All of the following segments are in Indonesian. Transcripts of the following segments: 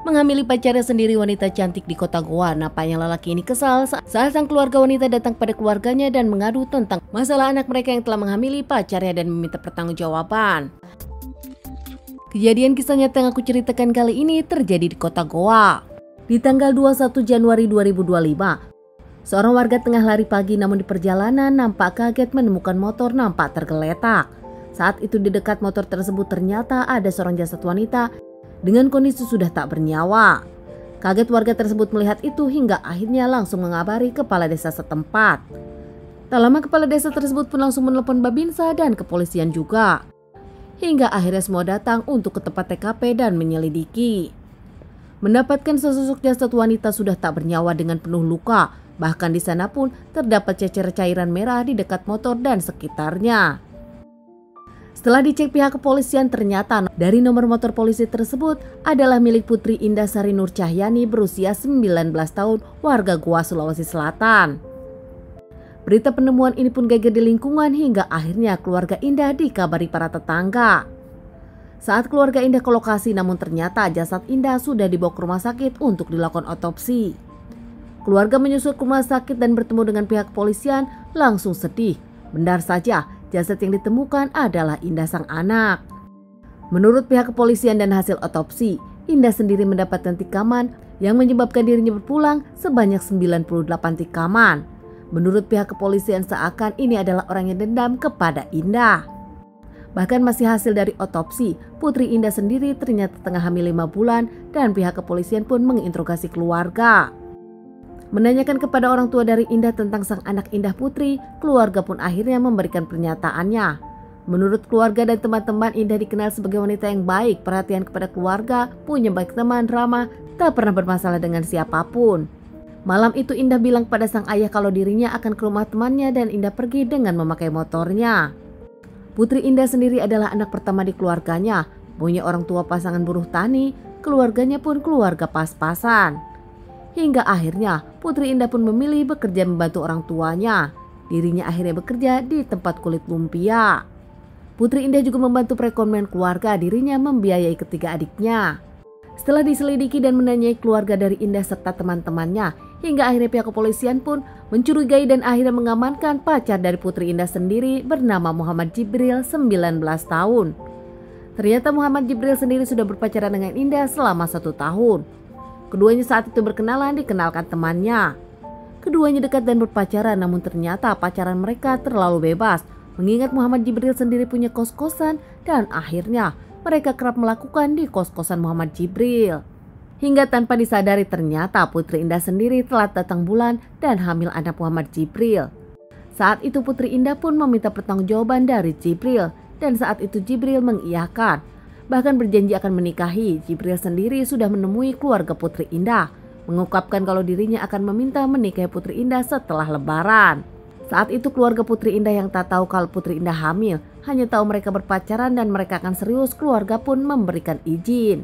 menghamili pacarnya sendiri, wanita cantik di kota Goa. Nampaknya lelaki ini kesal saat sang keluarga wanita datang pada keluarganya dan mengadu tentang masalah anak mereka yang telah menghamili pacarnya dan meminta pertanggungjawaban. Kejadian kisah nyata yang aku ceritakan kali ini terjadi di kota Goa. Di tanggal 21 Januari 2025, seorang warga tengah lari pagi namun di perjalanan nampak kaget menemukan motor nampak tergeletak. Saat itu di dekat motor tersebut ternyata ada seorang jasad wanita dengan kondisi sudah tak bernyawa. Kaget warga tersebut melihat itu hingga akhirnya langsung mengabari kepala desa setempat. Tak lama kepala desa tersebut pun langsung menelpon Babinsa dan kepolisian juga. Hingga akhirnya semua datang untuk ke tempat TKP dan menyelidiki. Mendapatkan sesosok jasad wanita sudah tak bernyawa dengan penuh luka. Bahkan di sana pun terdapat cecer cairan merah di dekat motor dan sekitarnya. Setelah dicek pihak kepolisian, ternyata dari nomor motor polisi tersebut adalah milik Putri Indah Sari Nur Cahyani berusia 19 tahun, warga Goa, Sulawesi Selatan. Berita penemuan ini pun geger di lingkungan hingga akhirnya keluarga Indah dikabari para tetangga. Saat keluarga Indah ke lokasi, namun ternyata jasad Indah sudah dibawa ke rumah sakit untuk dilakukan otopsi. Keluarga menyusul ke rumah sakit dan bertemu dengan pihak kepolisian langsung sedih. Benar saja, jasad yang ditemukan adalah Indah sang anak. Menurut pihak kepolisian dan hasil otopsi, Indah sendiri mendapatkan tikaman yang menyebabkan dirinya berpulang sebanyak 98 tikaman. Menurut pihak kepolisian seakan ini adalah orang yang dendam kepada Indah. Bahkan masih hasil dari otopsi, Putri Indah sendiri ternyata tengah hamil 5 bulan dan pihak kepolisian pun menginterogasi keluarga. Menanyakan kepada orang tua dari Indah tentang sang anak Indah Putri, keluarga pun akhirnya memberikan pernyataannya. Menurut keluarga dan teman-teman, Indah dikenal sebagai wanita yang baik, perhatian kepada keluarga, punya banyak teman, ramah, tak pernah bermasalah dengan siapapun. Malam itu Indah bilang pada sang ayah kalau dirinya akan ke rumah temannya dan Indah pergi dengan memakai motornya. Putri Indah sendiri adalah anak pertama di keluarganya, punya orang tua pasangan buruh tani, keluarganya pun keluarga pas-pasan. Hingga akhirnya Putri Indah pun memilih bekerja membantu orang tuanya. Dirinya akhirnya bekerja di tempat kulit lumpia. Putri Indah juga membantu perekonomian keluarga, dirinya membiayai ketiga adiknya. Setelah diselidiki dan menanyai keluarga dari Indah serta teman-temannya, hingga akhirnya pihak kepolisian pun mencurigai dan akhirnya mengamankan pacar dari Putri Indah sendiri bernama Muhammad Jibril, 19 tahun. Ternyata Muhammad Jibril sendiri sudah berpacaran dengan Indah selama 1 tahun. Keduanya saat itu berkenalan dikenalkan temannya. Keduanya dekat dan berpacaran, namun ternyata pacaran mereka terlalu bebas. Mengingat Muhammad Jibril sendiri punya kos-kosan dan akhirnya mereka kerap melakukan di kos-kosan Muhammad Jibril. Hingga tanpa disadari ternyata Putri Indah sendiri telah datang bulan dan hamil anak Muhammad Jibril. Saat itu Putri Indah pun meminta pertanggungjawaban dari Jibril dan saat itu Jibril mengiyakan. Bahkan berjanji akan menikahi. Jibril sendiri sudah menemui keluarga Putri Indah, mengungkapkan kalau dirinya akan meminta menikahi Putri Indah setelah Lebaran. Saat itu keluarga Putri Indah yang tak tahu kalau Putri Indah hamil, hanya tahu mereka berpacaran dan mereka akan serius, keluarga pun memberikan izin.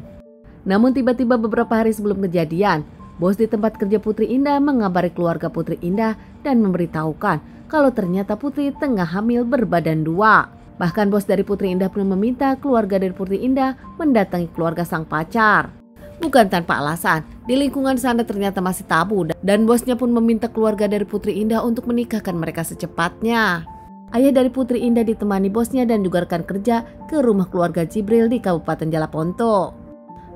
Namun tiba-tiba beberapa hari sebelum kejadian, bos di tempat kerja Putri Indah mengabari keluarga Putri Indah dan memberitahukan kalau ternyata Putri tengah hamil berbadan 2. Bahkan bos dari Putri Indah pun meminta keluarga dari Putri Indah mendatangi keluarga sang pacar. Bukan tanpa alasan, di lingkungan sana ternyata masih tabu dan bosnya pun meminta keluarga dari Putri Indah untuk menikahkan mereka secepatnya. Ayah dari Putri Indah ditemani bosnya dan juga rekan kerja ke rumah keluarga Jibril di Kabupaten Jalaponto.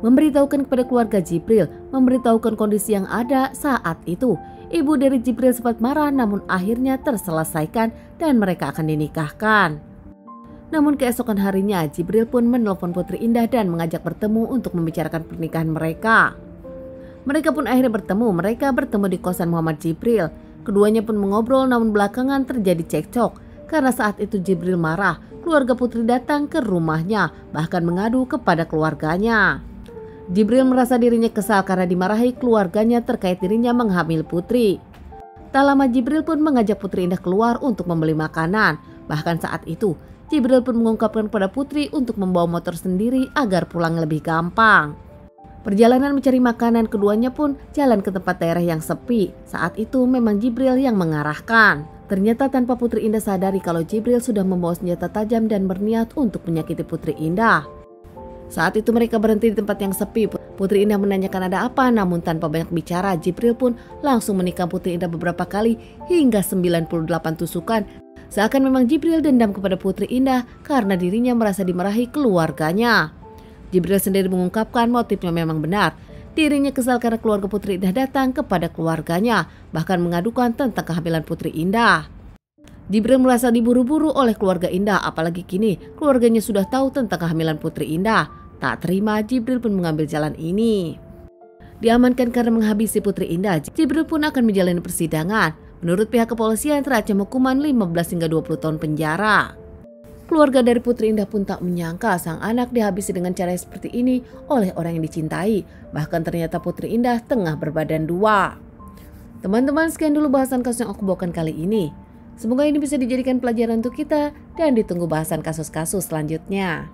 Memberitahukan kepada keluarga Jibril, memberitahukan kondisi yang ada saat itu. Ibu dari Jibril sempat marah namun akhirnya terselesaikan dan mereka akan dinikahkan. Namun keesokan harinya Jibril pun menelpon Putri Indah dan mengajak bertemu untuk membicarakan pernikahan mereka. Mereka pun akhirnya bertemu di kosan Muhammad Jibril. Keduanya pun mengobrol namun belakangan terjadi cekcok. Karena saat itu Jibril marah, keluarga Putri datang ke rumahnya bahkan mengadu kepada keluarganya. Jibril merasa dirinya kesal karena dimarahi keluarganya terkait dirinya menghamil Putri. Tak lama Jibril pun mengajak Putri Indah keluar untuk membeli makanan. Bahkan saat itu Jibril pun mengungkapkan kepada Putri untuk membawa motor sendiri agar pulang lebih gampang. Perjalanan mencari makanan keduanya pun jalan ke tempat daerah yang sepi. Saat itu memang Jibril yang mengarahkan. Ternyata tanpa Putri Indah sadari kalau Jibril sudah membawa senjata tajam dan berniat untuk menyakiti Putri Indah. Saat itu mereka berhenti di tempat yang sepi. Putri Indah menanyakan ada apa, namun tanpa banyak bicara, Jibril pun langsung menikam Putri Indah beberapa kali hingga 98 tusukan. Seakan memang Jibril dendam kepada Putri Indah karena dirinya merasa dimarahi keluarganya. Jibril sendiri mengungkapkan motifnya memang benar. Dirinya kesal karena keluarga Putri Indah datang kepada keluarganya, bahkan mengadukan tentang kehamilan Putri Indah. Jibril merasa diburu-buru oleh keluarga Indah, apalagi kini keluarganya sudah tahu tentang kehamilan Putri Indah. Tak terima, Jibril pun mengambil jalan ini. Diamankan karena menghabisi Putri Indah, Jibril pun akan menjalani persidangan. Menurut pihak kepolisian terancam hukuman 15 hingga 20 tahun penjara. Keluarga dari Putri Indah pun tak menyangka sang anak dihabisi dengan cara seperti ini oleh orang yang dicintai. Bahkan ternyata Putri Indah tengah berbadan dua. Teman-teman, sekian dulu bahasan kasus yang aku bawakan kali ini. Semoga ini bisa dijadikan pelajaran untuk kita dan ditunggu bahasan kasus-kasus selanjutnya.